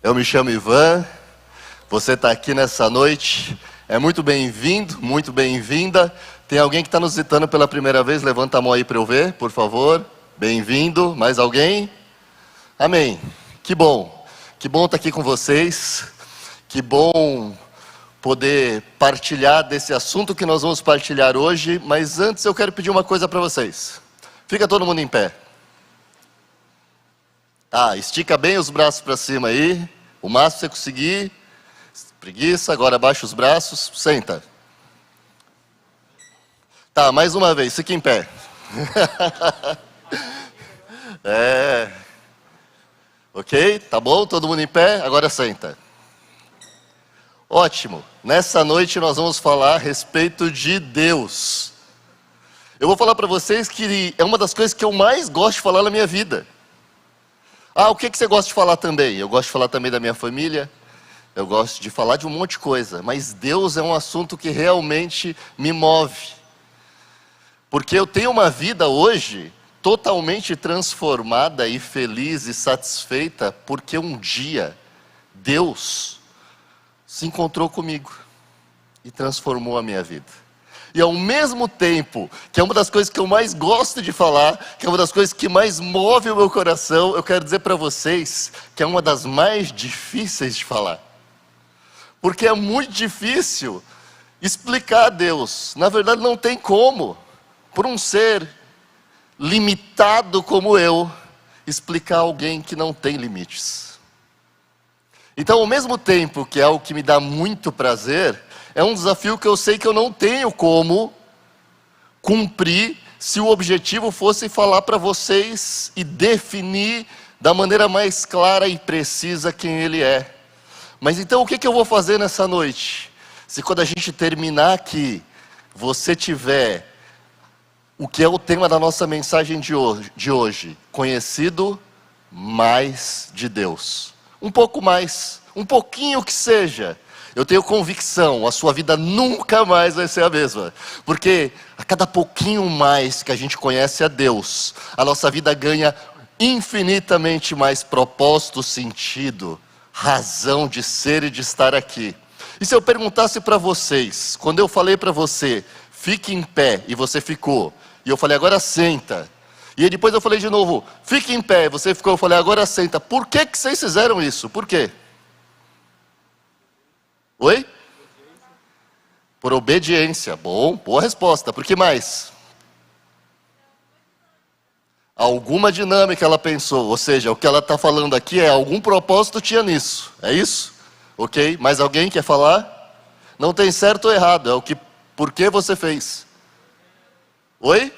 Eu me chamo Ivan, você está aqui nessa noite, é muito bem-vindo, muito bem-vinda. Tem alguém que está nos visitando pela primeira vez? Levanta a mão aí para eu ver, por favor. Bem-vindo, mais alguém? Amém, que bom estar aqui com vocês, que bom poder partilhar desse assunto que nós vamos partilhar hoje, mas antes eu quero pedir uma coisa para vocês. Fica todo mundo em pé. Estica bem os braços para cima aí, o máximo que você conseguir. Preguiça, agora abaixa os braços, senta. Mais uma vez, fica em pé. Ok, tá bom? Todo mundo em pé? Agora senta. Ótimo. Nessa noite nós vamos falar a respeito de Deus. Eu vou falar para vocês que é uma das coisas que eu mais gosto de falar na minha vida. O que você gosta de falar também? Eu gosto de falar também da minha família. Eu gosto de falar de um monte de coisa. Mas Deus é um assunto que realmente me move. Porque eu tenho uma vida hoje totalmente transformada e feliz e satisfeita, porque um dia Deus se encontrou comigo e transformou a minha vida. E ao mesmo tempo, que é uma das coisas que eu mais gosto de falar, que é uma das coisas que mais move o meu coração, eu quero dizer para vocês que é uma das mais difíceis de falar. Porque é muito difícil explicar a Deus. Na verdade não tem como, por um ser limitado como eu, explicar a alguém que não tem limites. Então, ao mesmo tempo que é algo que me dá muito prazer, é um desafio que eu sei que eu não tenho como cumprir se o objetivo fosse falar para vocês e definir da maneira mais clara e precisa quem Ele é. Mas então o que eu vou fazer nessa noite? Se quando a gente terminar aqui, você tiver o que é o tema da nossa mensagem de hoje, conhecido mais de Deus. Um pouco mais, um pouquinho que seja. Eu tenho convicção, a sua vida nunca mais vai ser a mesma. Porque a cada pouquinho mais que a gente conhece a Deus, a nossa vida ganha infinitamente mais propósito, sentido, razão de ser e de estar aqui. E se eu perguntasse para vocês, quando eu falei para você, fique em pé, e você ficou, e eu falei, agora senta. E depois eu falei de novo, fique em pé, você ficou, eu falei, agora senta. Por que vocês fizeram isso? Por quê? Oi? Por obediência. Bom, boa resposta. Por que mais? Alguma dinâmica ela pensou. Ou seja, o que ela está falando aqui é algum propósito tinha nisso. É isso? Ok? Mais alguém quer falar? Não tem certo ou errado. É o que, por que você fez? Oi?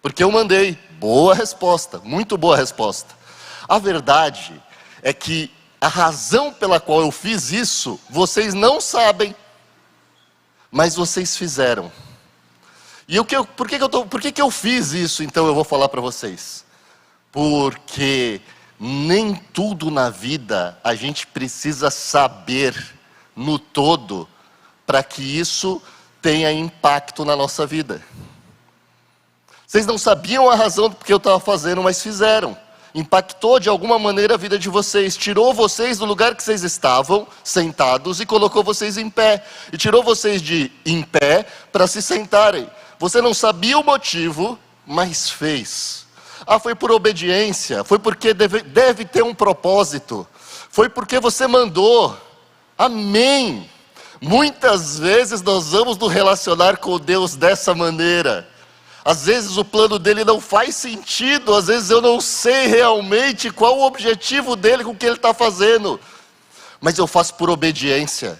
Porque eu mandei. Boa resposta. Muito boa resposta. A verdade é que a razão pela qual eu fiz isso, vocês não sabem, mas vocês fizeram. E por que eu fiz isso, então eu vou falar para vocês? Porque nem tudo na vida a gente precisa saber no todo, para que isso tenha impacto na nossa vida. Vocês não sabiam a razão do que eu estava fazendo, mas fizeram. Impactou de alguma maneira a vida de vocês, tirou vocês do lugar que vocês estavam, sentados, e colocou vocês em pé. E tirou vocês de em pé para se sentarem. Você não sabia o motivo, mas fez. Foi por obediência, foi porque deve ter um propósito. Foi porque você mandou. Amém. Muitas vezes nós vamos nos relacionar com Deus dessa maneira. Às vezes o plano dele não faz sentido, às vezes eu não sei realmente qual o objetivo dele com o que ele está fazendo. Mas eu faço por obediência.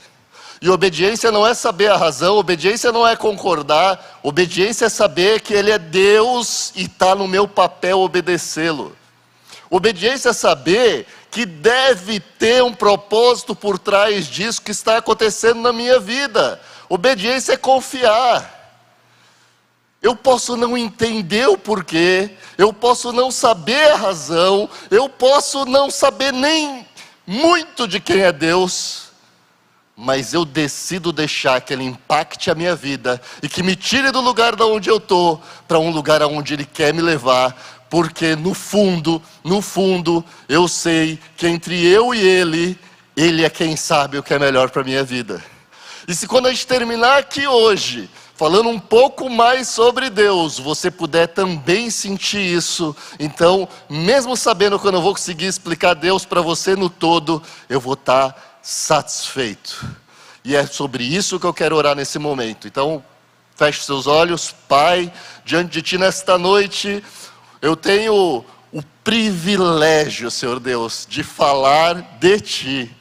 E obediência não é saber a razão, obediência não é concordar, obediência é saber que ele é Deus e está no meu papel obedecê-lo. Obediência é saber que deve ter um propósito por trás disso que está acontecendo na minha vida. Obediência é confiar. Eu posso não entender o porquê, eu posso não saber a razão, eu posso não saber nem muito de quem é Deus, mas eu decido deixar que Ele impacte a minha vida e que me tire do lugar de onde eu estou para um lugar aonde Ele quer me levar, porque no fundo, eu sei que entre eu e Ele é quem sabe o que é melhor para a minha vida. E se quando a gente terminar aqui hoje, falando um pouco mais sobre Deus, você puder também sentir isso, então, mesmo sabendo que eu não vou conseguir explicar Deus para você no todo, eu vou estar satisfeito. E é sobre isso que eu quero orar nesse momento. Então, feche seus olhos. Pai, diante de Ti nesta noite, eu tenho o privilégio, Senhor Deus, de falar de Ti.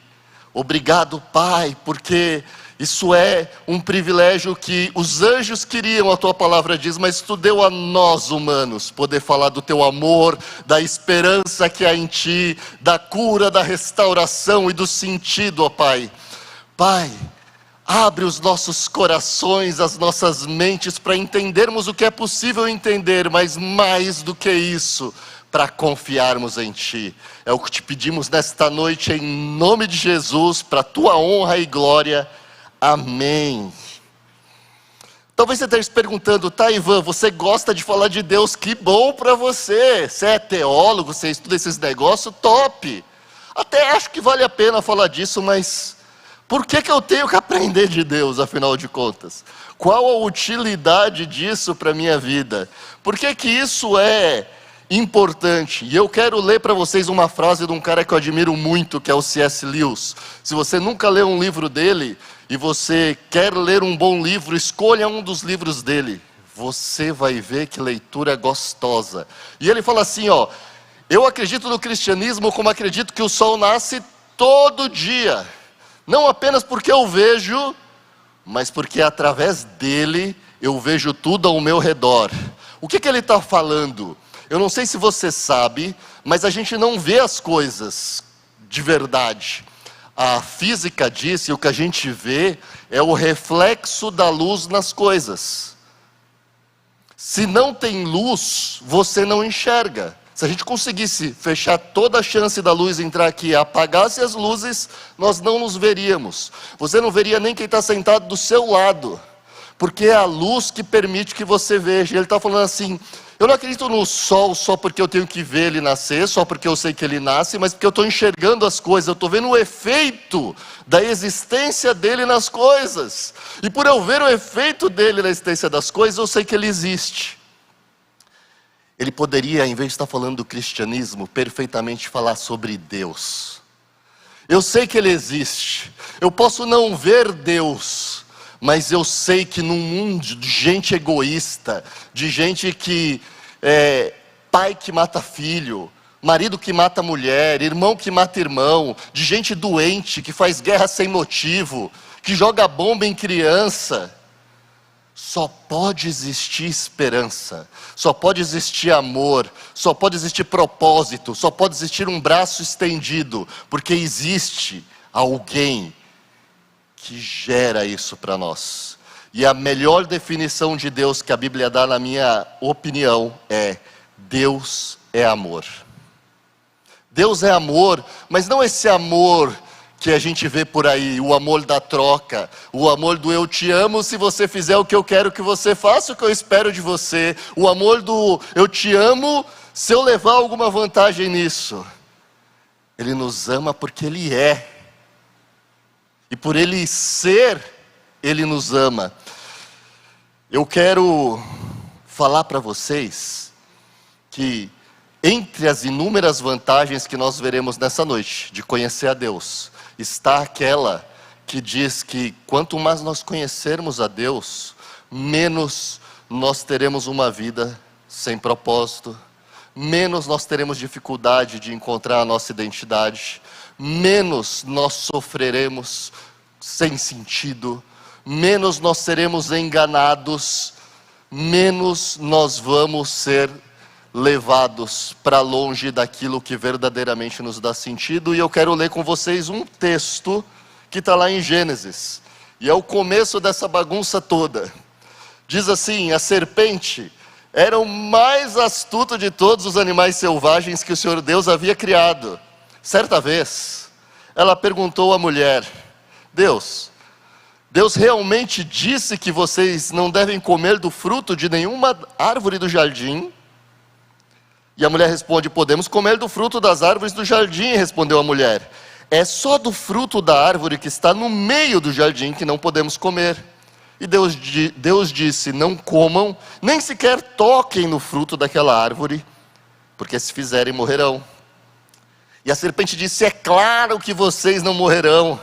Obrigado, Pai, porque isso é um privilégio que os anjos queriam, a Tua palavra diz, mas Tu deu a nós humanos poder falar do Teu amor, da esperança que há em Ti, da cura, da restauração e do sentido, ó Pai. Pai, abre os nossos corações, as nossas mentes para entendermos o que é possível entender, mas mais do que isso, para confiarmos em Ti. É o que Te pedimos nesta noite, em nome de Jesus, para a Tua honra e glória. Amém. Talvez você esteja se perguntando, tá, Ivan, você gosta de falar de Deus, que bom para você. Você é teólogo, você estuda esses negócios, top. Até acho que vale a pena falar disso, mas por que eu tenho que aprender de Deus, afinal de contas? Qual a utilidade disso para a minha vida? Por que isso é importante? E eu quero ler para vocês uma frase de um cara que eu admiro muito, que é o C.S. Lewis. Se você nunca leu um livro dele, e você quer ler um bom livro, escolha um dos livros dele. Você vai ver que leitura gostosa. E ele fala assim, ó: eu acredito no cristianismo como acredito que o sol nasce todo dia. Não apenas porque eu vejo, mas porque através dele eu vejo tudo ao meu redor. O que ele está falando? Eu não sei se você sabe, mas a gente não vê as coisas de verdade. A física diz que o que a gente vê é o reflexo da luz nas coisas. Se não tem luz, você não enxerga. Se a gente conseguisse fechar toda a chance da luz entrar aqui e apagasse as luzes, nós não nos veríamos. Você não veria nem quem está sentado do seu lado, porque é a luz que permite que você veja. Ele está falando assim: eu não acredito no sol só porque eu tenho que ver ele nascer, só porque eu sei que ele nasce, mas porque eu estou enxergando as coisas, eu estou vendo o efeito da existência dele nas coisas. E por eu ver o efeito dele na existência das coisas, eu sei que ele existe. Ele poderia, em vez de estar falando do cristianismo, perfeitamente falar sobre Deus. Eu sei que Ele existe. Eu posso não ver Deus, mas eu sei que num mundo de gente egoísta, de gente que pai que mata filho, marido que mata mulher, irmão que mata irmão, de gente doente que faz guerra sem motivo, que joga bomba em criança, só pode existir esperança, só pode existir amor, só pode existir propósito, só pode existir um braço estendido, porque existe alguém que gera isso para nós. E a melhor definição de Deus que a Bíblia dá, na minha opinião, é: Deus é amor. Deus é amor, mas não esse amor que a gente vê por aí, o amor da troca, o amor do eu te amo se você fizer o que eu quero que você faça, o que eu espero de você, o amor do eu te amo se eu levar alguma vantagem nisso. Ele nos ama porque Ele é, e por Ele ser, Ele nos ama. Eu quero falar para vocês que entre as inúmeras vantagens que nós veremos nessa noite de conhecer a Deus, está aquela que diz que quanto mais nós conhecermos a Deus, menos nós teremos uma vida sem propósito, menos nós teremos dificuldade de encontrar a nossa identidade, menos nós sofreremos sem sentido, menos nós seremos enganados, menos nós vamos ser levados para longe daquilo que verdadeiramente nos dá sentido. E eu quero ler com vocês um texto que está lá em Gênesis, e é o começo dessa bagunça toda. Diz assim: a serpente era o mais astuto de todos os animais selvagens que o Senhor Deus havia criado. Certa vez, ela perguntou à mulher: Deus realmente disse que vocês não devem comer do fruto de nenhuma árvore do jardim? E a mulher responde: podemos comer do fruto das árvores do jardim. Respondeu a mulher: é só do fruto da árvore que está no meio do jardim que não podemos comer. E Deus disse: não comam, nem sequer toquem no fruto daquela árvore, porque se fizerem morrerão. E a serpente disse: é claro que vocês não morrerão.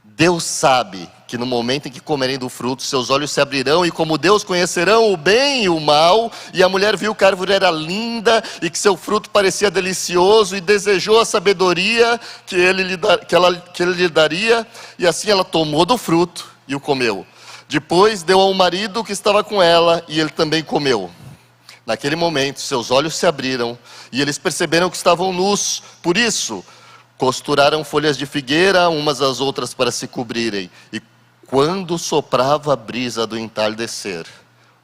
Deus sabe que no momento em que comerem do fruto, seus olhos se abrirão, e como Deus conhecerão o bem e o mal. E a mulher viu que a árvore era linda, e que seu fruto parecia delicioso, e desejou a sabedoria que ele lhe daria, e assim ela tomou do fruto e o comeu. Depois deu ao marido que estava com ela, e ele também comeu. Naquele momento, seus olhos se abriram, e eles perceberam que estavam nus. Por isso, costuraram folhas de figueira umas às outras para se cobrirem. E quando soprava a brisa do entardecer,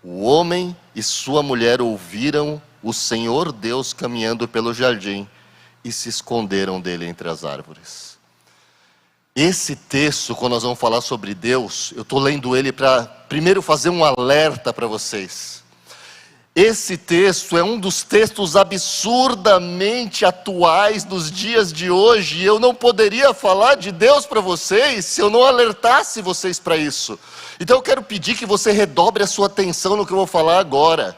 o homem e sua mulher ouviram o Senhor Deus caminhando pelo jardim e se esconderam dele entre as árvores. Esse texto, quando nós vamos falar sobre Deus, eu estou lendo ele para primeiro fazer um alerta para vocês. Esse texto é um dos textos absurdamente atuais dos dias de hoje, e eu não poderia falar de Deus para vocês se eu não alertasse vocês para isso. Então eu quero pedir que você redobre a sua atenção no que eu vou falar agora.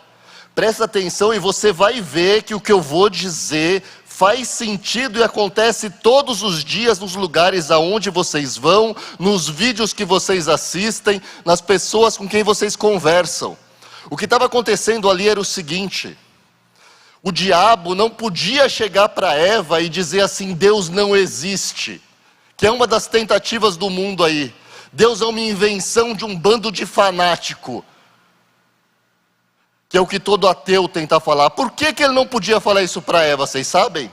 Presta atenção e você vai ver que o que eu vou dizer faz sentido e acontece todos os dias nos lugares aonde vocês vão, nos vídeos que vocês assistem, nas pessoas com quem vocês conversam. O que estava acontecendo ali era o seguinte: o diabo não podia chegar para Eva e dizer assim: Deus não existe, que é uma das tentativas do mundo aí. Deus é uma invenção de um bando de fanático, que é o que todo ateu tenta falar. Por que ele não podia falar isso para Eva, vocês sabem?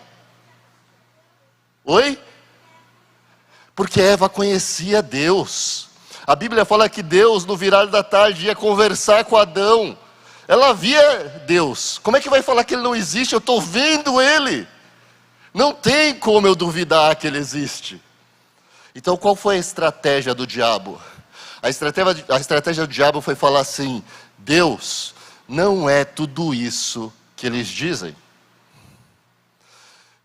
Oi? Porque Eva conhecia Deus. A Bíblia fala que Deus, no virar da tarde, ia conversar com Adão. Ela via Deus. Como é que vai falar que ele não existe? Eu estou vendo ele. Não tem como eu duvidar que ele existe. Então qual foi a estratégia do diabo? A estratégia do diabo foi falar assim: Deus não é tudo isso que eles dizem.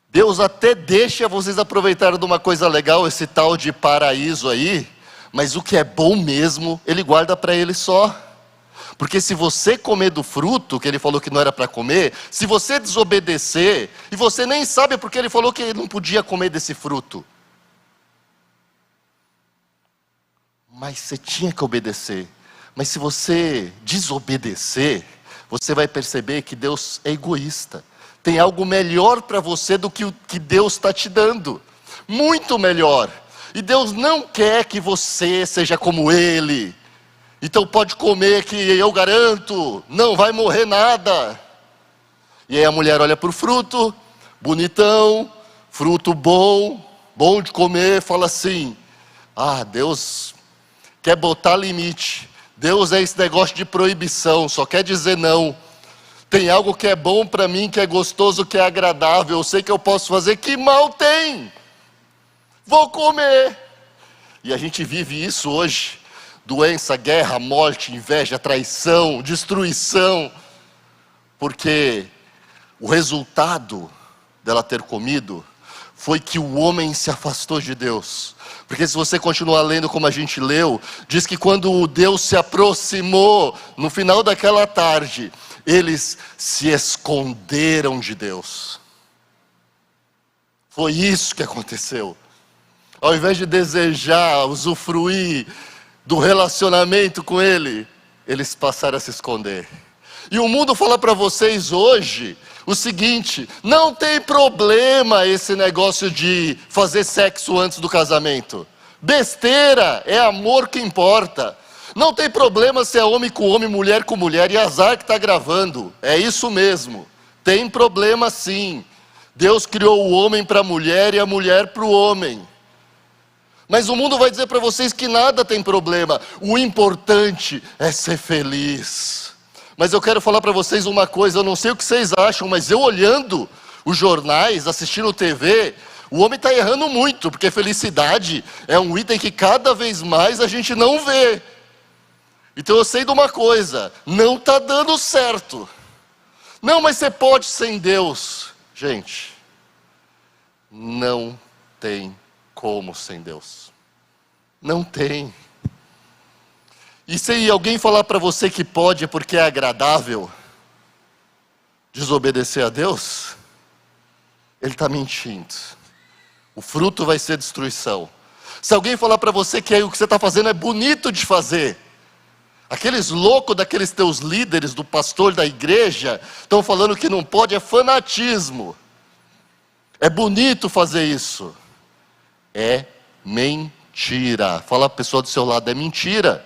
Deus até deixa vocês aproveitarem de uma coisa legal, esse tal de paraíso aí, mas o que é bom mesmo, ele guarda para ele só. Porque se você comer do fruto, que ele falou que não era para comer, se você desobedecer, e você nem sabe porque ele falou que ele não podia comer desse fruto, mas você tinha que obedecer. Mas se você desobedecer, você vai perceber que Deus é egoísta. Tem algo melhor para você do que o que Deus está te dando. Muito melhor. E Deus não quer que você seja como Ele. Então pode comer que eu garanto, não vai morrer nada. E aí a mulher olha para o fruto, bonitão, fruto bom, bom de comer, fala assim: ah, Deus quer botar limite. Deus é esse negócio de proibição, só quer dizer não. Tem algo que é bom para mim, que é gostoso, que é agradável, eu sei que eu posso fazer, que mal tem. Vou comer. E a gente vive isso hoje. Doença, guerra, morte, inveja, traição, destruição. Porque o resultado dela ter comido foi que o homem se afastou de Deus. Porque se você continuar lendo como a gente leu, diz que quando Deus se aproximou, no final daquela tarde, eles se esconderam de Deus. Foi isso que aconteceu. Ao invés de desejar, usufruir do relacionamento com Ele, eles passaram a se esconder. E o mundo fala para vocês hoje o seguinte: não tem problema esse negócio de fazer sexo antes do casamento. Besteira, é amor que importa. Não tem problema se é homem com homem, mulher com mulher, e azar que está gravando. É isso mesmo. Tem problema sim. Deus criou o homem para a mulher e a mulher para o homem. Mas o mundo vai dizer para vocês que nada tem problema. O importante é ser feliz. Mas eu quero falar para vocês uma coisa, eu não sei o que vocês acham, mas eu olhando os jornais, assistindo TV, o homem está errando muito, porque felicidade é um item que cada vez mais a gente não vê. Então eu sei de uma coisa, não está dando certo. Não, mas você pode sem Deus. Gente, não tem como sem Deus. Não tem. E se alguém falar para você que pode porque é agradável desobedecer a Deus, ele está mentindo. O fruto vai ser destruição. Se alguém falar para você que o que você está fazendo é bonito de fazer, aqueles loucos daqueles teus líderes, do pastor da igreja, estão falando que não pode, é fanatismo. É bonito fazer isso. É mentira. Fala a pessoa do seu lado, é mentira.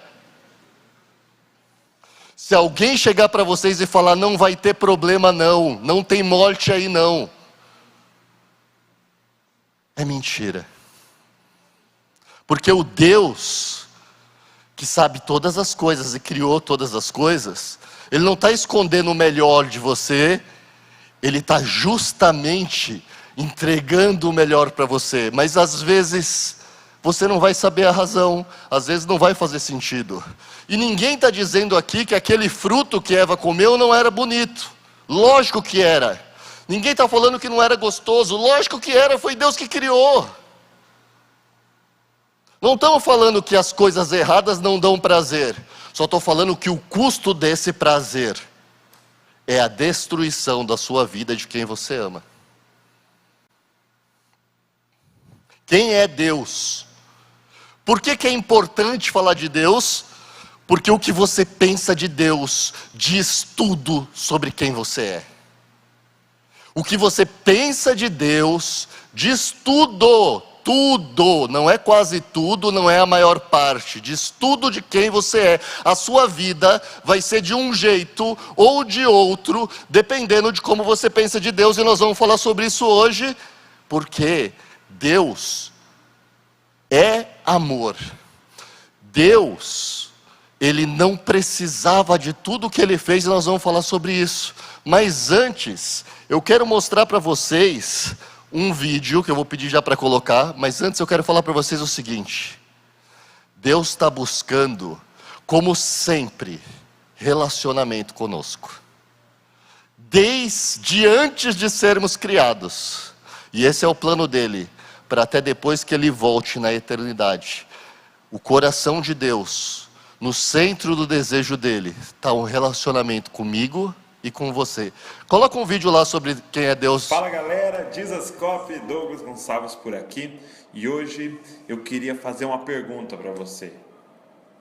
Se alguém chegar para vocês e falar, não vai ter problema não, não tem morte aí não, é mentira. Porque o Deus que sabe todas as coisas e criou todas as coisas, Ele não está escondendo o melhor de você, Ele está justamente entregando o melhor para você. Mas às vezes você não vai saber a razão, às vezes não vai fazer sentido. E ninguém está dizendo aqui que aquele fruto que Eva comeu não era bonito. Lógico que era. Ninguém está falando que não era gostoso. Lógico que era, foi Deus que criou. Não estamos falando que as coisas erradas não dão prazer. Só estou falando que o custo desse prazer é a destruição da sua vida e de quem você ama. Quem é Deus? Por que é importante falar de Deus? Porque o que você pensa de Deus diz tudo sobre quem você é. O que você pensa de Deus diz tudo, tudo, não é quase tudo, não é a maior parte, diz tudo de quem você é. A sua vida vai ser de um jeito ou de outro, dependendo de como você pensa de Deus, e nós vamos falar sobre isso hoje, porque Deus é amor. Deus, Ele não precisava de tudo que Ele fez, e nós vamos falar sobre isso. Mas antes, eu quero mostrar para vocês um vídeo, que eu vou pedir já para colocar, mas antes eu quero falar para vocês o seguinte: Deus está buscando, como sempre, relacionamento conosco. Desde antes de sermos criados. E esse é o plano dele, para até depois que Ele volte na eternidade. O coração de Deus, no centro do desejo dele, está um relacionamento comigo e com você. Coloca um vídeo lá sobre quem é Deus. Fala galera, Dizascope, Douglas Gonçalves por aqui. E hoje eu queria fazer uma pergunta para você.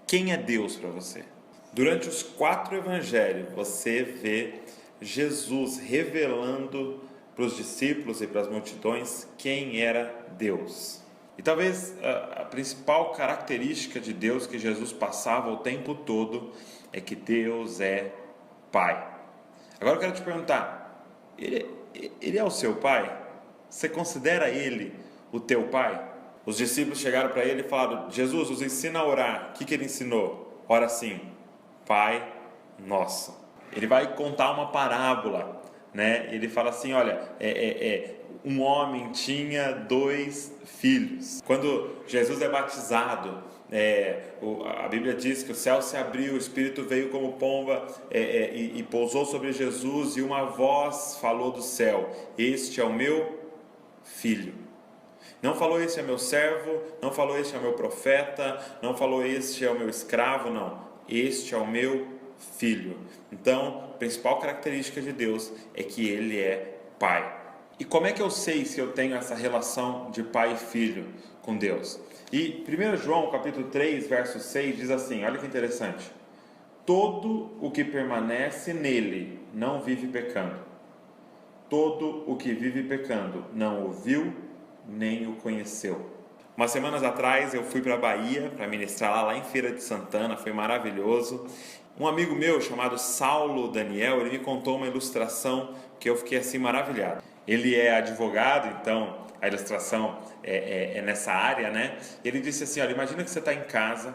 Quem é Deus para você? Durante os 4 evangelhos, você vê Jesus revelando para os discípulos e para as multidões quem era Deus. E talvez a principal característica de Deus que Jesus passava o tempo todo é que Deus é Pai. Agora eu quero te perguntar, ele é o seu Pai? Você considera Ele o teu Pai? Os discípulos chegaram para Ele e falaram, Jesus, nos ensina a orar. O que Ele ensinou? Ora assim, Pai Nosso. Ele vai contar uma parábola, né? Ele fala assim, olha, um homem tinha 2 filhos. Quando Jesus é batizado, a Bíblia diz que o céu se abriu, o Espírito veio como pomba e pousou sobre Jesus, e uma voz falou do céu, este é o meu filho. Não falou este é meu servo, não falou este é o meu profeta, não falou este é o meu escravo, não. Este é o meu filho. Então, a principal característica de Deus é que Ele é Pai. E como é que eu sei se eu tenho essa relação de pai e filho com Deus? E 1 João capítulo 3, verso 6 diz assim, olha que interessante. Todo o que permanece nele não vive pecando. Todo o que vive pecando não o viu nem o conheceu. Umas semanas atrás eu fui para a Bahia para ministrar lá em Feira de Santana, foi maravilhoso. Um amigo meu chamado Saulo Daniel, ele me contou uma ilustração que eu fiquei assim maravilhado. Ele é advogado, então a ilustração é nessa área, né? Ele disse assim, olha, imagina que você está em casa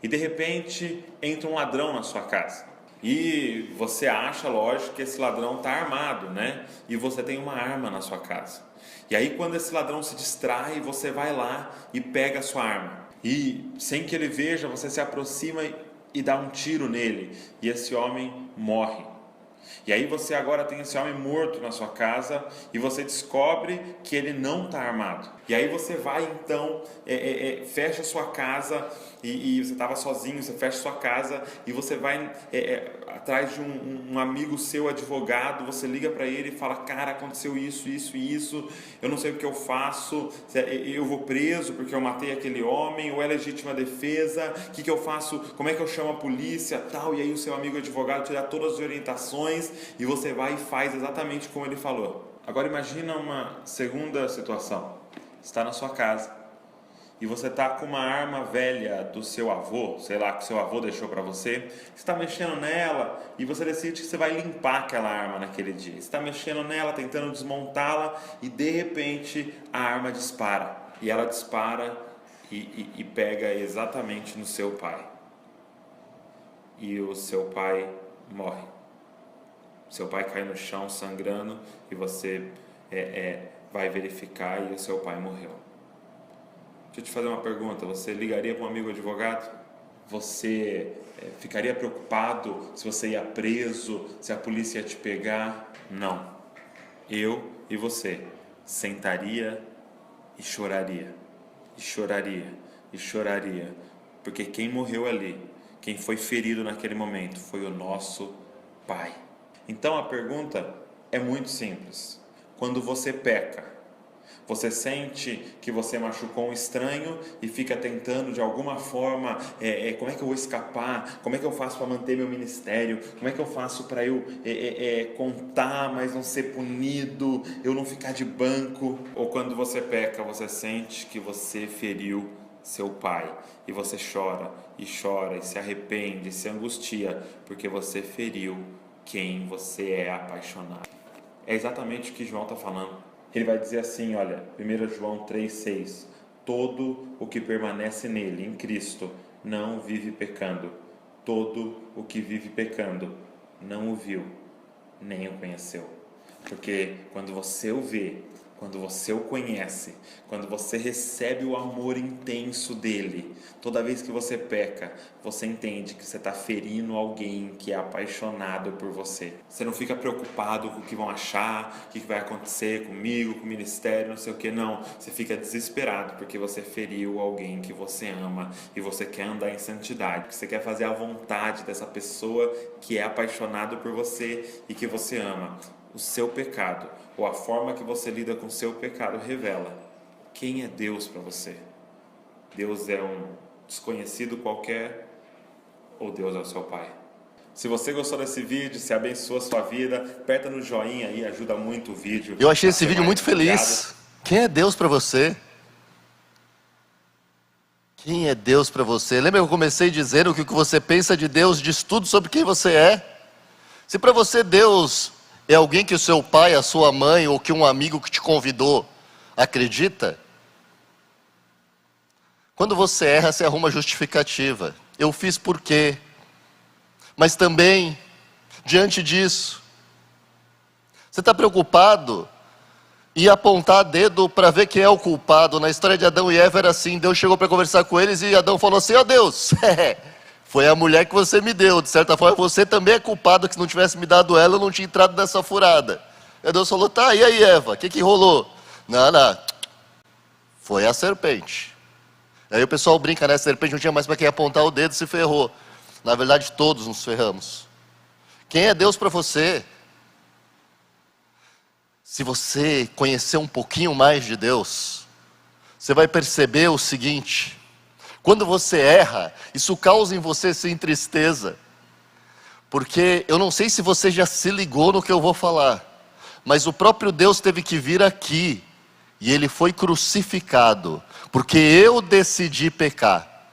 e de repente entra um ladrão na sua casa. E você acha, lógico, que esse ladrão está armado, né? E você tem uma arma na sua casa. E aí quando esse ladrão se distrai, você vai lá e pega a sua arma. E sem que ele veja, você se aproxima e dá um tiro nele. E esse homem morre. E aí você agora tem esse homem morto na sua casa e você descobre que ele não está armado. E aí você vai então, fecha a sua casa e você estava sozinho, você fecha a sua casa e você vai atrás de um amigo seu advogado, você liga para ele e fala, cara, aconteceu isso, isso e isso, eu não sei o que eu faço, eu vou preso porque eu matei aquele homem, ou é legítima defesa, o que eu faço, como é que eu chamo a polícia, tal, e aí o seu amigo advogado te dá todas as orientações e você vai e faz exatamente como ele falou. Agora imagina uma segunda situação. Está na sua casa e você está com uma arma velha do seu avô, sei lá, que seu avô deixou para você, está mexendo nela e você decide que você vai limpar aquela arma naquele dia. Você está mexendo nela, tentando desmontá-la e de repente a arma dispara. E ela dispara e pega exatamente no seu pai. E o seu pai morre. Seu pai cai no chão sangrando e você vai verificar e o seu pai morreu. Deixa eu te fazer uma pergunta, você ligaria para um amigo advogado? Você ficaria preocupado se você ia preso, se a polícia ia te pegar? Não. Eu e você sentaria e choraria, e choraria, e choraria, porque quem morreu ali, quem foi ferido naquele momento foi o nosso pai. Então a pergunta é muito simples. Quando você peca, você sente que você machucou um estranho e fica tentando de alguma forma, como é que eu vou escapar? Como é que eu faço para manter meu ministério? Como é que eu faço para eu contar, mas não ser punido, eu não ficar de banco? Ou quando você peca, você sente que você feriu seu pai e você chora e se arrepende, se angustia, porque você feriu quem você é apaixonado. É exatamente o que João está falando. Ele vai dizer assim, olha, 1 João 3,6, todo o que permanece nele, em Cristo, não vive pecando. Todo o que vive pecando não o viu, nem o conheceu. Porque quando você o vê, quando você o conhece, quando você recebe o amor intenso dele, toda vez que você peca, você entende que você está ferindo alguém que é apaixonado por você. Você não fica preocupado com o que vão achar, o que vai acontecer comigo, com o ministério, não sei o que, não. Você fica desesperado porque você feriu alguém que você ama e você quer andar em santidade, porque você quer fazer a vontade dessa pessoa que é apaixonado por você e que você ama. O seu pecado, ou a forma que você lida com o seu pecado, revela quem é Deus para você. Deus é um desconhecido qualquer, ou Deus é o seu Pai? Se você gostou desse vídeo, se abençoa a sua vida, aperta no joinha aí, ajuda muito o vídeo. Eu achei esse vídeo muito feliz. Quem é Deus para você? Quem é Deus para você? Lembra que eu comecei dizendo o que você pensa de Deus, diz tudo sobre quem você é? Se para você Deus é alguém que o seu pai, a sua mãe ou que um amigo que te convidou acredita, quando você erra, você arruma justificativa. Eu fiz por quê? Mas também, diante disso, você está preocupado em apontar dedo para ver quem é o culpado. Na história de Adão e Eva era assim, Deus chegou para conversar com eles e Adão falou assim, ó Deus, foi a mulher que você me deu, de certa forma você também é culpado, que se não tivesse me dado ela, eu não tinha entrado nessa furada. E Deus falou, tá, e aí Eva, o que rolou? Não, foi a serpente. Aí o pessoal brinca, né, a serpente não tinha mais para quem apontar o dedo, se ferrou. Na verdade todos nos ferramos. Quem é Deus para você? Se você conhecer um pouquinho mais de Deus, você vai perceber o seguinte: quando você erra, isso causa em você sim tristeza. Porque eu não sei se você já se ligou no que eu vou falar, mas o próprio Deus teve que vir aqui, e Ele foi crucificado, porque eu decidi pecar,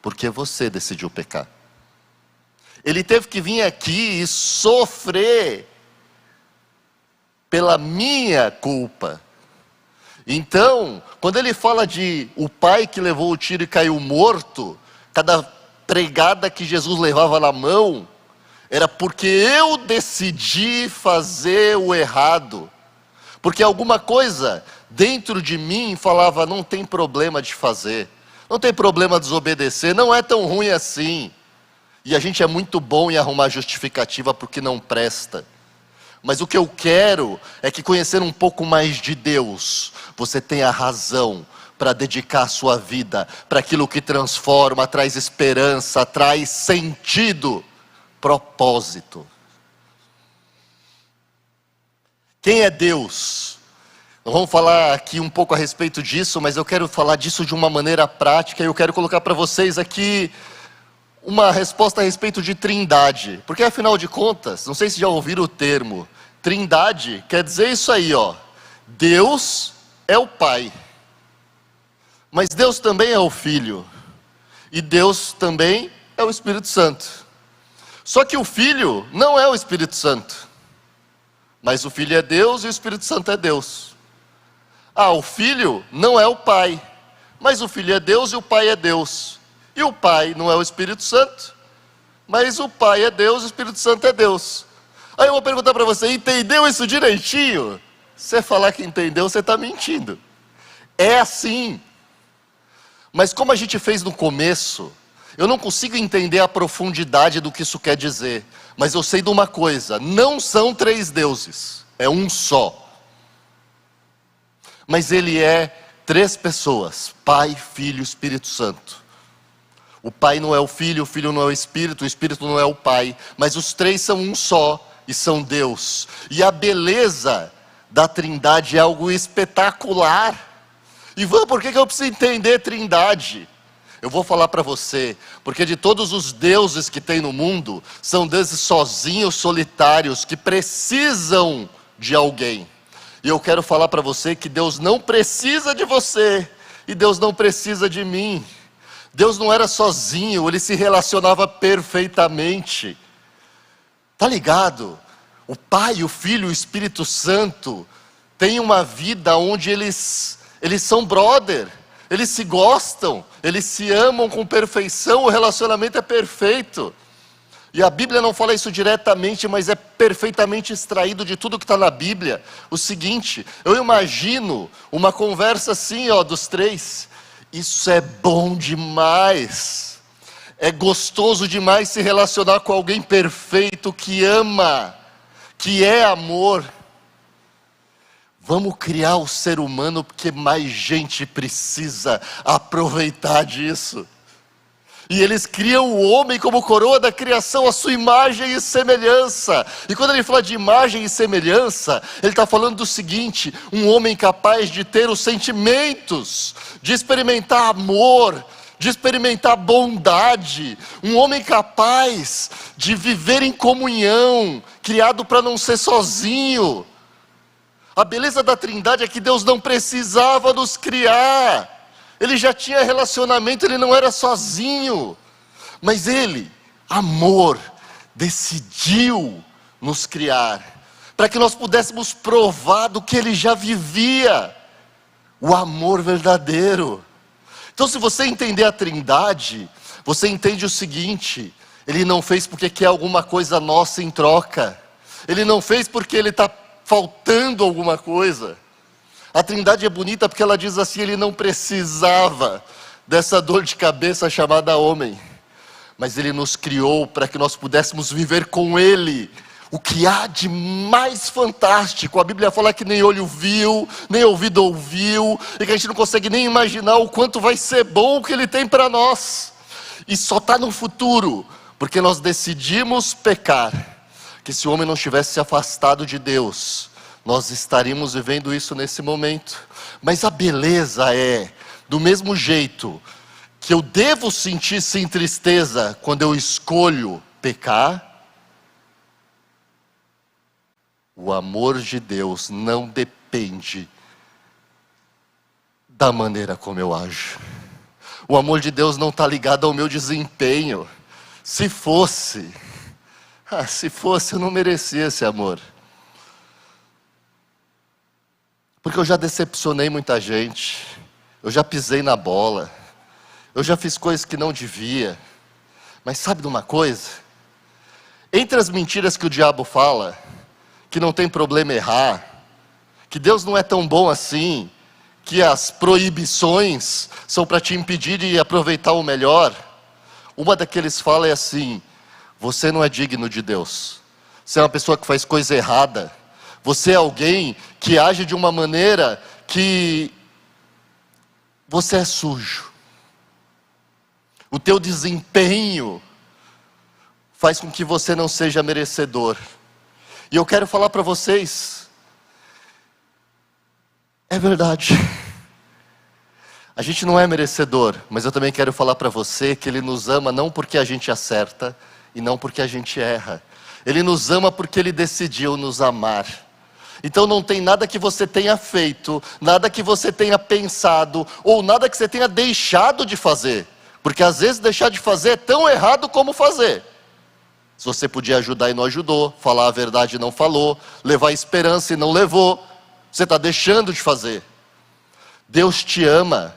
porque você decidiu pecar. Ele teve que vir aqui e sofrer pela minha culpa. Então, quando ele fala de o pai que levou o tiro e caiu morto, cada pregada que Jesus levava na mão, era porque eu decidi fazer o errado. Porque alguma coisa dentro de mim falava, não tem problema de fazer, não tem problema desobedecer, não é tão ruim assim. E a gente é muito bom em arrumar justificativa porque não presta. Mas o que eu quero é que, conhecendo um pouco mais de Deus, você tenha razão para dedicar a sua vida para aquilo que transforma, traz esperança, traz sentido, propósito. Quem é Deus? Nós vamos falar aqui um pouco a respeito disso, mas eu quero falar disso de uma maneira prática, e eu quero colocar para vocês aqui uma resposta a respeito de trindade. Porque afinal de contas, não sei se já ouviram o termo, trindade quer dizer isso aí, ó. Deus é o Pai. Mas Deus também é o Filho. E Deus também é o Espírito Santo. Só que o Filho não é o Espírito Santo. Mas o Filho é Deus e o Espírito Santo é Deus. Ah, o Filho não é o Pai. Mas o Filho é Deus e o Pai é Deus. E o Pai não é o Espírito Santo. Mas o Pai é Deus e o Espírito Santo é Deus. Aí eu vou perguntar para você, entendeu isso direitinho? Se você falar que entendeu, você está mentindo. É assim. Mas como a gente fez no começo, eu não consigo entender a profundidade do que isso quer dizer. Mas eu sei de uma coisa, não são 3 deuses, é um só. Mas ele é 3 pessoas, Pai, Filho e Espírito Santo. O Pai não é o Filho não é o Espírito não é o Pai. Mas os 3 são um só e são Deus. E a beleza da trindade é algo espetacular. Ivan, por que eu preciso entender trindade? Eu vou falar para você, porque de todos os deuses que tem no mundo, são deuses sozinhos, solitários, que precisam de alguém. E eu quero falar para você que Deus não precisa de você, e Deus não precisa de mim. Deus não era sozinho, ele se relacionava perfeitamente. Tá ligado? O Pai, o Filho e o Espírito Santo têm uma vida onde eles são brother, eles se gostam, eles se amam com perfeição, o relacionamento é perfeito. E a Bíblia não fala isso diretamente, mas é perfeitamente extraído de tudo que está na Bíblia. O seguinte, eu imagino uma conversa assim, ó, dos 3. Isso é bom demais. É gostoso demais se relacionar com alguém perfeito, que ama, que é amor. Vamos criar o ser humano porque mais gente precisa aproveitar disso. E eles criam o homem como coroa da criação, a sua imagem e semelhança. E quando ele fala de imagem e semelhança, ele está falando do seguinte: um homem capaz de ter os sentimentos, de experimentar amor, de experimentar bondade. Um homem capaz de viver em comunhão, criado para não ser sozinho. A beleza da trindade é que Deus não precisava nos criar. Ele já tinha relacionamento, ele não era sozinho. Mas ele, amor, decidiu nos criar, para que nós pudéssemos provar do que ele já vivia, o amor verdadeiro. Então, se você entender a trindade, você entende o seguinte: ele não fez porque quer alguma coisa nossa em troca. Ele não fez porque ele está faltando alguma coisa. A trindade é bonita porque ela diz assim: ele não precisava dessa dor de cabeça chamada homem, mas ele nos criou para que nós pudéssemos viver com ele o que há de mais fantástico. A Bíblia fala que nem olho viu, nem ouvido ouviu, e que a gente não consegue nem imaginar o quanto vai ser bom o que ele tem para nós. E só está no futuro, porque nós decidimos pecar. Que se o homem não tivesse se afastado de Deus, nós estaríamos vivendo isso nesse momento. Mas a beleza é, do mesmo jeito que eu devo sentir sim tristeza quando eu escolho pecar, o amor de Deus não depende da maneira como eu ajo. O amor de Deus não está ligado ao meu desempenho. Se fosse eu não merecia esse amor. Porque eu já decepcionei muita gente, eu já pisei na bola, eu já fiz coisas que não devia. Mas sabe de uma coisa? Entre as mentiras que o diabo fala, que não tem problema errar, que Deus não é tão bom assim, que as proibições são para te impedir de aproveitar o melhor, uma daqueles fala é assim: você não é digno de Deus. Você é uma pessoa que faz coisa errada. Você é alguém que age de uma maneira que você é sujo. O teu desempenho faz com que você não seja merecedor. E eu quero falar para vocês, é verdade. A gente não é merecedor, mas eu também quero falar para você que Ele nos ama não porque a gente acerta e não porque a gente erra. Ele nos ama porque Ele decidiu nos amar. Então não tem nada que você tenha feito, nada que você tenha pensado, ou nada que você tenha deixado de fazer. Porque às vezes deixar de fazer é tão errado como fazer. Se você podia ajudar e não ajudou, falar a verdade e não falou, levar esperança e não levou, você está deixando de fazer. Deus te ama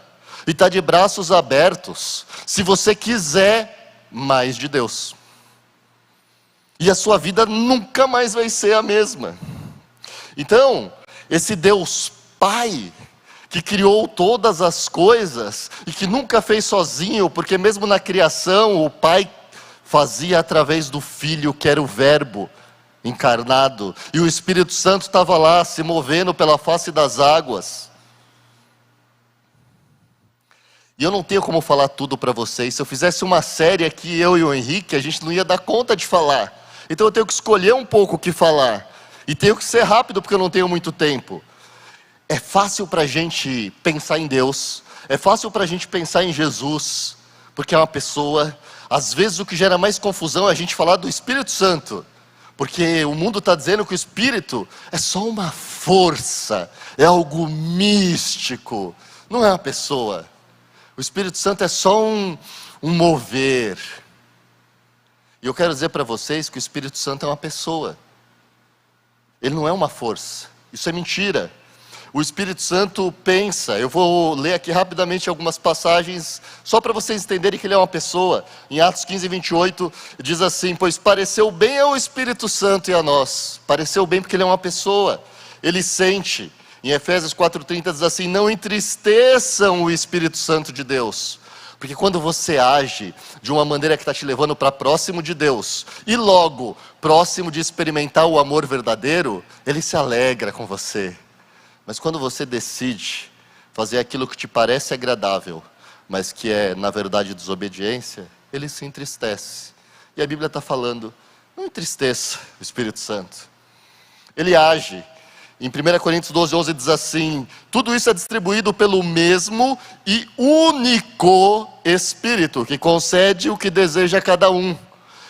e está de braços abertos, se você quiser mais de Deus. E a sua vida nunca mais vai ser a mesma. Então, esse Deus Pai, que criou todas as coisas, e que nunca fez sozinho, porque mesmo na criação, o Pai fazia através do Filho, que era o Verbo encarnado, e o Espírito Santo estava lá, se movendo pela face das águas. E eu não tenho como falar tudo para vocês. Se eu fizesse uma série aqui, eu e o Henrique, a gente não ia dar conta de falar. Então eu tenho que escolher um pouco o que falar. E tenho que ser rápido, porque eu não tenho muito tempo. É fácil para a gente pensar em Deus. É fácil para a gente pensar em Jesus, porque é uma pessoa. Às vezes o que gera mais confusão é a gente falar do Espírito Santo. Porque o mundo está dizendo que o Espírito é só uma força. É algo místico. Não é uma pessoa. O Espírito Santo é só um mover. E eu quero dizer para vocês que o Espírito Santo é uma pessoa. Ele não é uma força. Isso é mentira. O Espírito Santo pensa. Eu vou ler aqui rapidamente algumas passagens, só para vocês entenderem que ele é uma pessoa. Em Atos 15, 28, diz assim: pois pareceu bem ao Espírito Santo e a nós. Pareceu bem porque ele é uma pessoa. Ele sente. Em Efésios 4,30 diz assim: não entristeçam o Espírito Santo de Deus. Porque quando você age de uma maneira que está te levando para próximo de Deus, e logo próximo de experimentar o amor verdadeiro, Ele se alegra com você. Mas quando você decide fazer aquilo que te parece agradável, mas que é na verdade desobediência, Ele se entristece. E a Bíblia está falando, não entristeça o Espírito Santo. Ele age. Em 1 Coríntios 12, 11 diz assim: tudo isso é distribuído pelo mesmo e único Espírito, que concede o que deseja a cada um.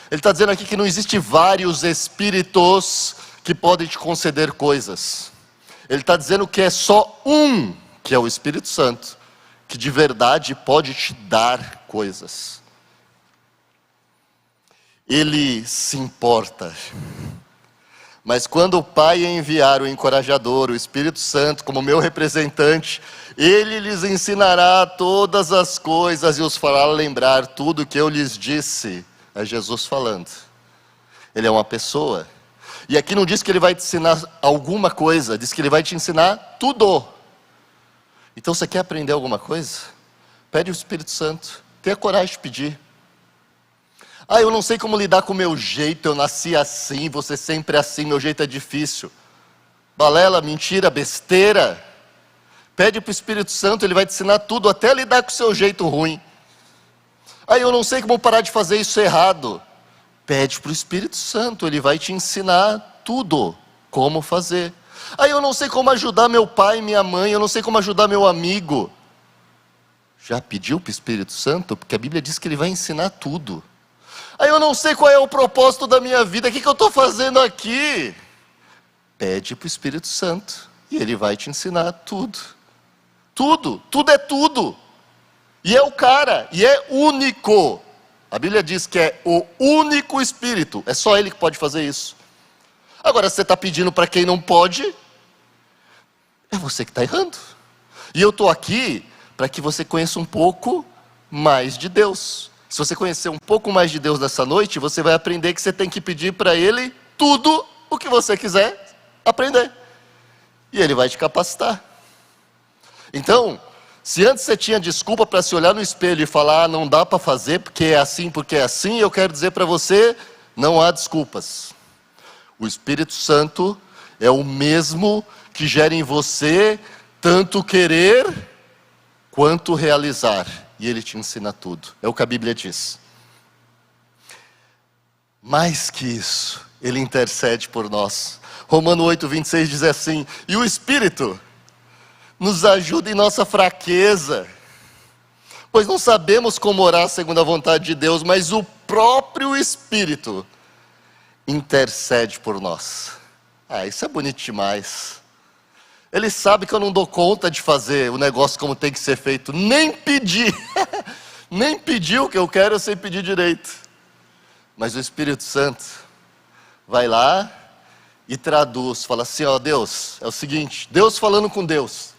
Ele está dizendo aqui que não existe vários espíritos que podem te conceder coisas. Ele está dizendo que é só um, que é o Espírito Santo, que de verdade pode te dar coisas. Ele se importa. Mas quando o Pai enviar o encorajador, o Espírito Santo, como meu representante, Ele lhes ensinará todas as coisas e os fará lembrar tudo o que eu lhes disse. É Jesus falando. Ele é uma pessoa. E aqui não diz que Ele vai te ensinar alguma coisa, diz que Ele vai te ensinar tudo. Então você quer aprender alguma coisa? Pede o Espírito Santo. Tenha coragem de pedir. Eu não sei como lidar com o meu jeito, eu nasci assim, você sempre assim, meu jeito é difícil. Balela, mentira, besteira. Pede para o Espírito Santo, Ele vai te ensinar tudo, até lidar com o seu jeito ruim. Eu não sei como parar de fazer isso errado. Pede para o Espírito Santo, Ele vai te ensinar tudo, como fazer. Eu não sei como ajudar meu pai e minha mãe, eu não sei como ajudar meu amigo. Já pediu para o Espírito Santo? Porque a Bíblia diz que Ele vai ensinar tudo. Eu não sei qual é o propósito da minha vida, o que eu estou fazendo aqui? Pede para o Espírito Santo, e Ele vai te ensinar tudo. Tudo é tudo. E é o cara, e é único. A Bíblia diz que é o único Espírito, é só Ele que pode fazer isso. Agora, se você está pedindo para quem não pode, é você que está errando. E eu estou aqui para que você conheça um pouco mais de Deus. Se você conhecer um pouco mais de Deus nessa noite, você vai aprender que você tem que pedir para Ele tudo o que você quiser aprender. E Ele vai te capacitar. Então, se antes você tinha desculpa para se olhar no espelho e falar, não dá para fazer porque é assim, eu quero dizer para você, Não há desculpas. O Espírito Santo é o mesmo que gera em você tanto querer quanto realizar. E Ele te ensina tudo. É o que a Bíblia diz. Mais que isso, Ele intercede por nós. Romano 8:26 diz assim: e o Espírito nos ajuda em nossa fraqueza, pois não sabemos como orar segundo a vontade de Deus, mas o próprio Espírito intercede por nós. Isso é bonito demais. Ele sabe que eu não dou conta de fazer o negócio como tem que ser feito, nem pedir, nem pedir o que eu quero, eu sei pedir direito. Mas o Espírito Santo vai lá e traduz, fala assim: ó, Deus, é o seguinte, Deus falando com Deus.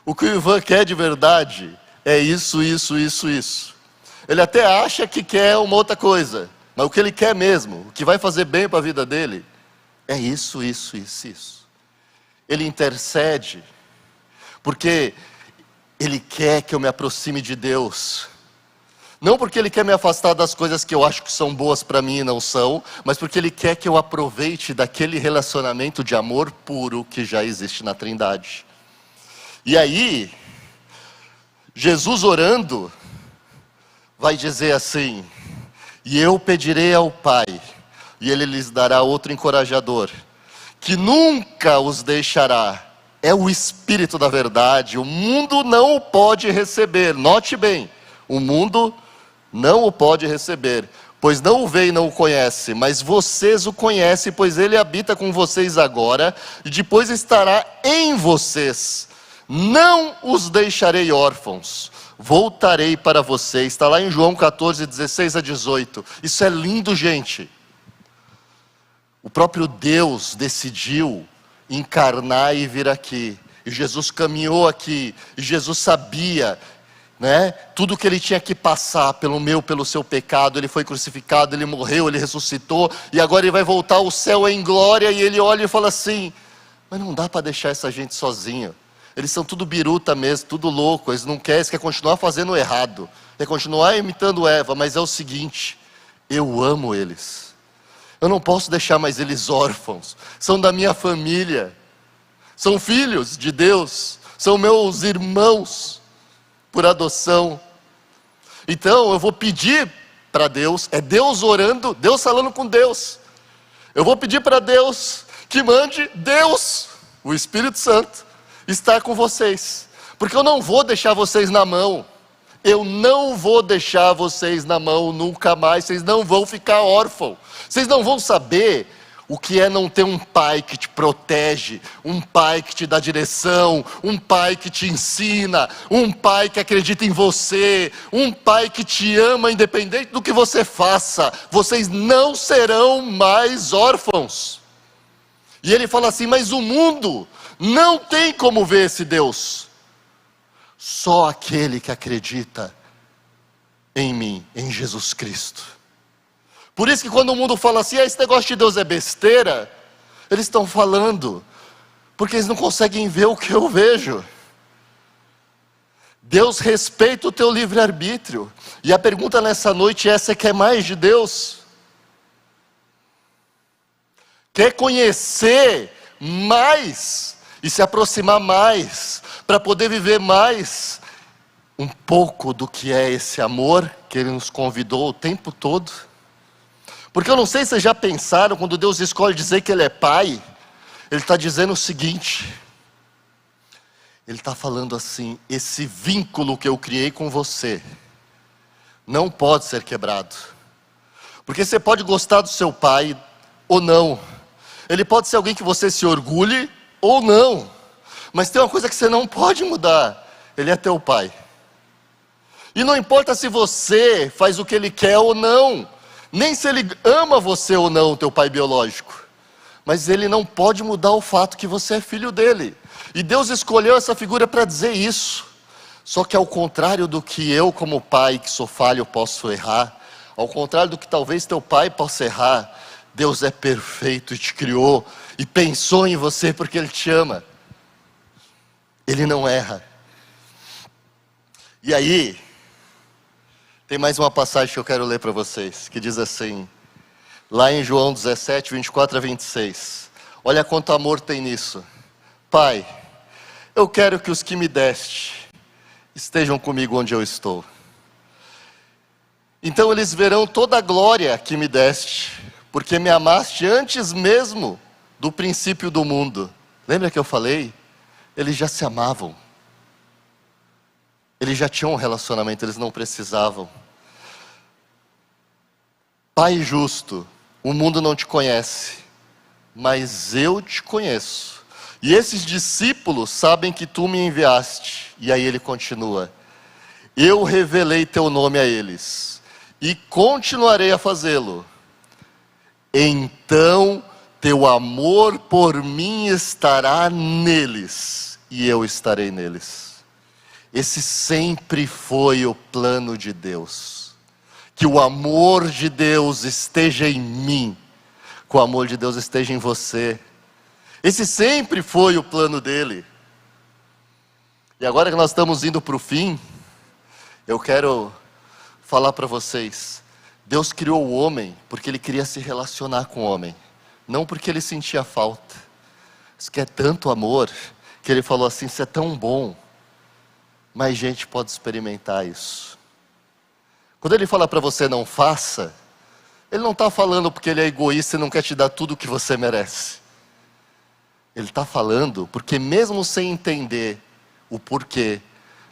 O que o Ivan quer de verdade é isso, isso, isso, isso. Ele até acha que quer uma outra coisa, mas o que ele quer mesmo, o que vai fazer bem para a vida dele, é isso, isso, isso, isso. Ele intercede, porque Ele quer que eu me aproxime de Deus. Não porque Ele quer me afastar das coisas que eu acho que são boas para mim e não são, mas porque Ele quer que eu aproveite daquele relacionamento de amor puro que já existe na Trindade. E aí, Jesus orando, vai dizer assim: e eu pedirei ao Pai, e Ele lhes dará outro encorajador, que nunca os deixará. É o Espírito da verdade. O mundo não o pode receber. Note bem, o mundo não o pode receber, pois não o vê e não o conhece, mas vocês o conhecem, pois Ele habita com vocês agora, e depois estará em vocês. Não os deixarei órfãos, voltarei para vocês. Está lá em João 14:16-18. Isso é lindo, gente. O próprio Deus decidiu encarnar e vir aqui. E Jesus caminhou aqui. E Jesus sabia, né, tudo que Ele tinha que passar pelo seu pecado. Ele foi crucificado, Ele morreu, Ele ressuscitou. E agora Ele vai voltar ao céu em glória. E Ele olha e fala assim: mas não dá para deixar essa gente sozinha. Eles são tudo biruta mesmo, tudo louco. Eles não querem, eles querem continuar fazendo errado. Querem continuar imitando Eva. Mas é o seguinte: eu amo eles. Eu não posso deixar mais eles órfãos. São da minha família. São filhos de Deus. São meus irmãos por adoção. Então eu vou pedir para Deus. É Deus orando, Deus falando com Deus. Eu vou pedir para Deus que mande Deus, o Espírito Santo, estar com vocês. Porque eu não vou deixar vocês na mão. Eu não vou deixar vocês na mão nunca mais. Vocês não vão ficar órfãos. Vocês não vão saber o que é não ter um pai que te protege, um pai que te dá direção, um pai que te ensina, um pai que acredita em você, um pai que te ama independente do que você faça. Vocês não serão mais órfãos. E ele fala assim: mas o mundo não tem como ver esse Deus. Só aquele que acredita em mim, em Jesus Cristo. Por isso que quando o mundo fala assim: esse negócio de Deus é besteira, eles estão falando porque eles não conseguem ver o que eu vejo. Deus respeita o teu livre-arbítrio. E a pergunta nessa noite é: você quer mais de Deus? Quer conhecer mais e se aproximar mais, para poder viver mais um pouco do que é esse amor que Ele nos convidou o tempo todo? Porque eu não sei se vocês já pensaram, quando Deus escolhe dizer que Ele é Pai, Ele está dizendo o seguinte: Ele está falando assim: esse vínculo que eu criei com você não pode ser quebrado. Porque você pode gostar do seu pai ou não, ele pode ser alguém que você se orgulhe ou não, mas tem uma coisa que você não pode mudar: Ele é teu pai. E não importa se você faz o que Ele quer ou não, nem se Ele ama você ou não, teu pai biológico, mas Ele não pode mudar o fato que você é filho dEle. E Deus escolheu essa figura para dizer isso. Só que ao contrário do que eu, como pai que sou falho, posso errar, ao contrário do que talvez teu pai possa errar, Deus é perfeito e te criou e pensou em você porque Ele te ama. Ele não erra. E aí, tem mais uma passagem que eu quero ler para vocês, que diz assim: Lá em João 17, 24 a 26. Olha quanto amor tem nisso. Pai, eu quero que os que me deste estejam comigo onde eu estou. Então eles verão toda a glória que me deste, porque me amaste antes mesmo do princípio do mundo. Lembra que eu falei? Eles já se amavam. Eles já tinham um relacionamento, eles não precisavam. Pai justo, o mundo não te conhece, mas eu te conheço. E esses discípulos sabem que tu me enviaste. E aí ele continua: eu revelei teu nome a eles, e continuarei a fazê-lo. Então teu amor por mim estará neles, e eu estarei neles. Esse sempre foi o plano de Deus. Que o amor de Deus esteja em mim, que o amor de Deus esteja em você. Esse sempre foi o plano dele. E agora que nós estamos indo para o fim, eu quero falar para vocês. Deus criou o homem porque ele queria se relacionar com o homem, não porque ele sentia falta. Isso que é tanto amor, que ele falou assim: isso é tão bom, mais gente pode experimentar isso. Quando ele fala para você não faça, ele não está falando porque ele é egoísta e não quer te dar tudo o que você merece. Ele está falando porque mesmo sem entender o porquê,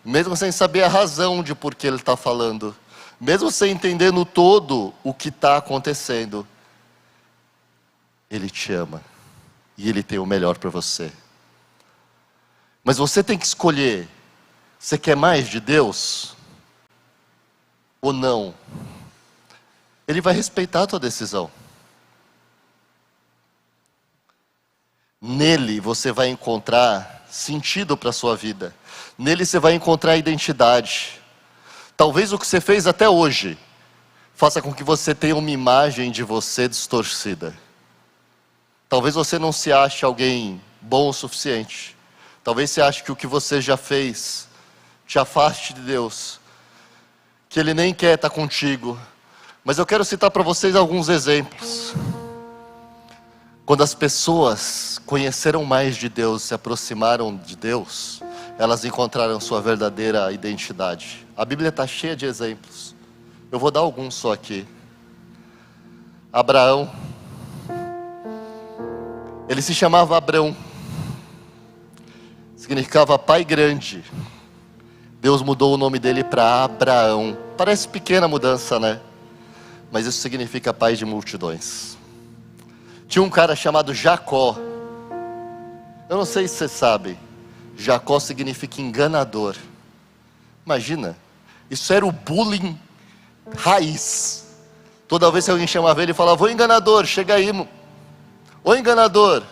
mesmo sem saber a razão de por que ele está falando, mesmo sem entender no todo o que está acontecendo, ele te ama e ele tem o melhor para você. Mas você tem que escolher: você quer mais de Deus ou não? Ele vai respeitar a tua decisão. Nele você vai encontrar sentido para a sua vida. Nele você vai encontrar identidade. Talvez o que você fez até hoje faça com que você tenha uma imagem de você distorcida. Talvez você não se ache alguém bom o suficiente. Talvez você ache que o que você já fez te afaste de Deus, que Ele nem quer estar contigo. Mas eu quero citar para vocês alguns exemplos. Quando as pessoas conheceram mais de Deus, se aproximaram de Deus, elas encontraram sua verdadeira identidade. A Bíblia está cheia de exemplos. Eu vou dar alguns só aqui. Abraão. Ele se chamava Abrão. Significava pai grande. Deus mudou o nome dele para Abraão. Parece pequena mudança, né? Mas isso significa pai de multidões. Tinha um cara chamado Jacó. Eu não sei se você sabe, Jacó significa enganador. Imagina, isso era o bullying raiz. Toda vez que alguém chamava ele, falava: ô enganador, chega aí. Ô enganador.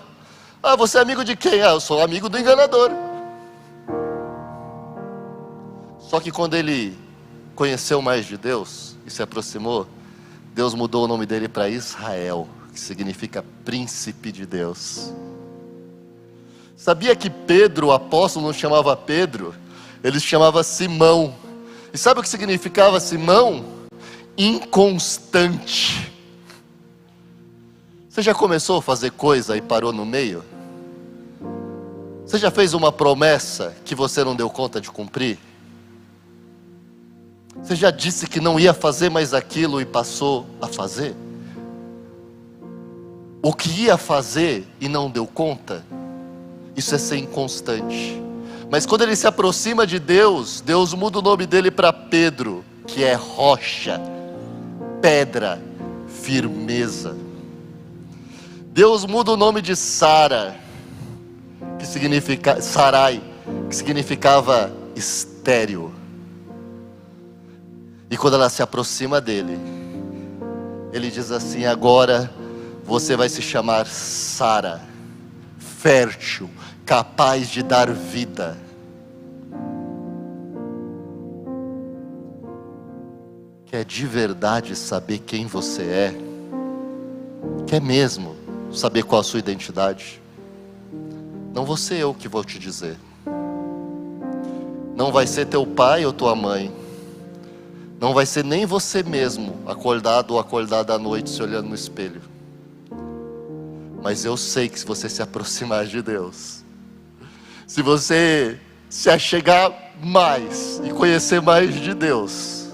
Ah, você é amigo de quem? Ah, eu sou amigo do enganador. Só que quando ele conheceu mais de Deus e se aproximou, Deus mudou o nome dele para Israel, que significa príncipe de Deus. Sabia que Pedro, o apóstolo, não chamava Pedro, ele chamava Simão. E sabe o que significava Simão? Inconstante. Você já começou a fazer coisa e parou no meio? Você já fez uma promessa que você não deu conta de cumprir? Você já disse que não ia fazer mais aquilo e passou a fazer? O que ia fazer e não deu conta? Isso é ser inconstante. Mas quando ele se aproxima de Deus, Deus muda o nome dele para Pedro, que é rocha, pedra, firmeza. Deus muda o nome de Sara, que significa Sarai, que significava estéril. E quando ela se aproxima dele, ele diz assim: agora você vai se chamar Sara, fértil, capaz de dar vida. Quer de verdade saber quem você é? Quer mesmo saber qual a sua identidade? Não vou ser eu que vou te dizer. Não vai ser teu pai ou tua mãe. Não vai ser nem você mesmo acordado ou acordada à noite se olhando no espelho. Mas eu sei que se você se aproximar de Deus, se você se achegar mais e conhecer mais de Deus,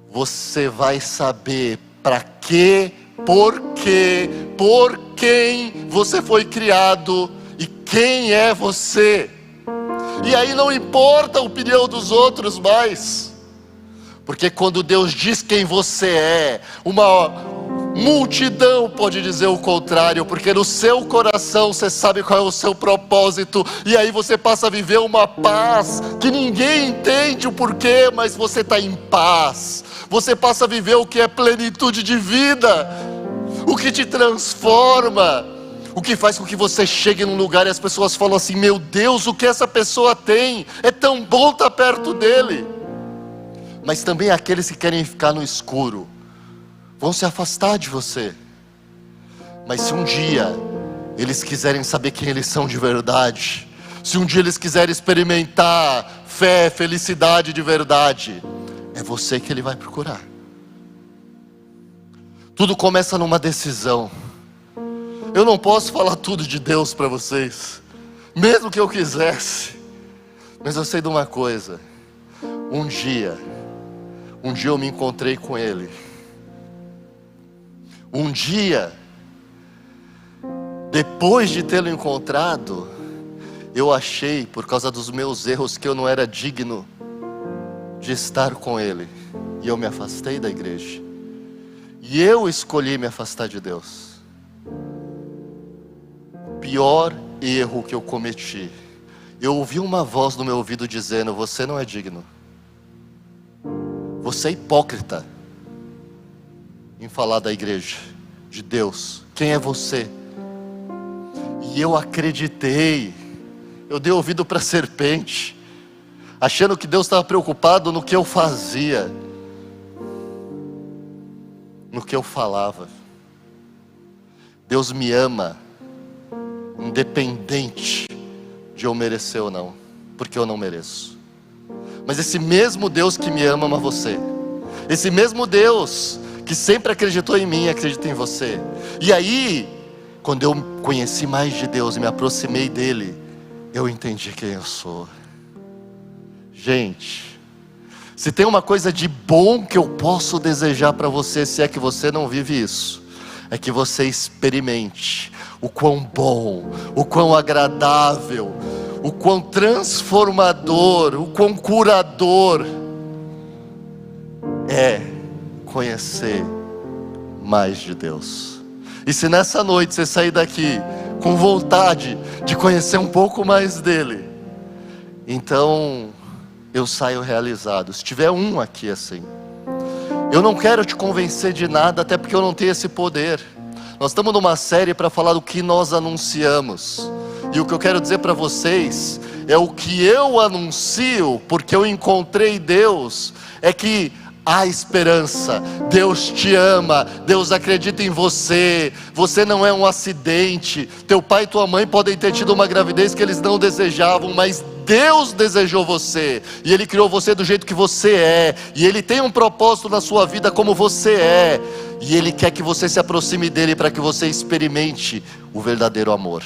você vai saber para quê, por quê, por quem você foi criado e quem é você. E aí não importa a opinião dos outros mais, porque quando Deus diz quem você é, uma multidão pode dizer o contrário, porque no seu coração você sabe qual é o seu propósito, e aí você passa a viver uma paz que ninguém entende o porquê, mas você está em paz. Você passa a viver o que é plenitude de vida, o que te transforma, o que faz com que você chegue num lugar e as pessoas falam assim: meu Deus, o que essa pessoa tem, é tão bom estar perto dele. Mas também aqueles que querem ficar no escuro vão se afastar de você. Mas se um dia eles quiserem saber quem eles são de verdade, se um dia eles quiserem experimentar fé, felicidade de verdade, é você que ele vai procurar. Tudo começa numa decisão. Eu não posso falar tudo de Deus para vocês, mesmo que eu quisesse, mas eu sei de uma coisa: um dia eu me encontrei com ele. Um dia, depois de tê-lo encontrado, eu achei, por causa dos meus erros, que eu não era digno de estar com ele, e eu me afastei da igreja, e eu escolhi me afastar de Deus. O pior erro que eu cometi, eu ouvi uma voz no meu ouvido dizendo: você não é digno, você é hipócrita em falar da igreja, de Deus. Quem é você? E eu acreditei, eu dei ouvido para a serpente, achando que Deus estava preocupado no que eu fazia, no que eu falava. Deus me ama, independente de eu merecer ou não, porque eu não mereço. Mas esse mesmo Deus que me ama você. Esse mesmo Deus que sempre acreditou em mim, acredita em você. E aí, quando eu conheci mais de Deus e me aproximei dele, eu entendi quem eu sou. Gente, se tem uma coisa de bom que eu posso desejar para você, se é que você não vive isso, é que você experimente o quão bom, o quão agradável, o quão transformador, o quão curador é conhecer mais de Deus. E se nessa noite você sair daqui com vontade de conhecer um pouco mais dele, então eu saio realizado. Se tiver um aqui assim, eu não quero te convencer de nada, até porque eu não tenho esse poder. Nós estamos numa série para falar do que nós anunciamos, e o que eu quero dizer para vocês é o que eu anuncio, porque eu encontrei Deus, é que há esperança. Deus te ama, Deus acredita em você, você não é um acidente. Teu pai e tua mãe podem ter tido uma gravidez que eles não desejavam, mas Deus desejou você, e Ele criou você do jeito que você é, e Ele tem um propósito na sua vida como você é, e Ele quer que você se aproxime dEle para que você experimente o verdadeiro amor.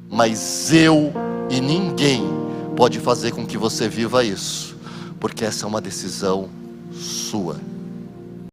Mas eu e ninguém pode fazer com que você viva isso, porque essa é uma decisão sua.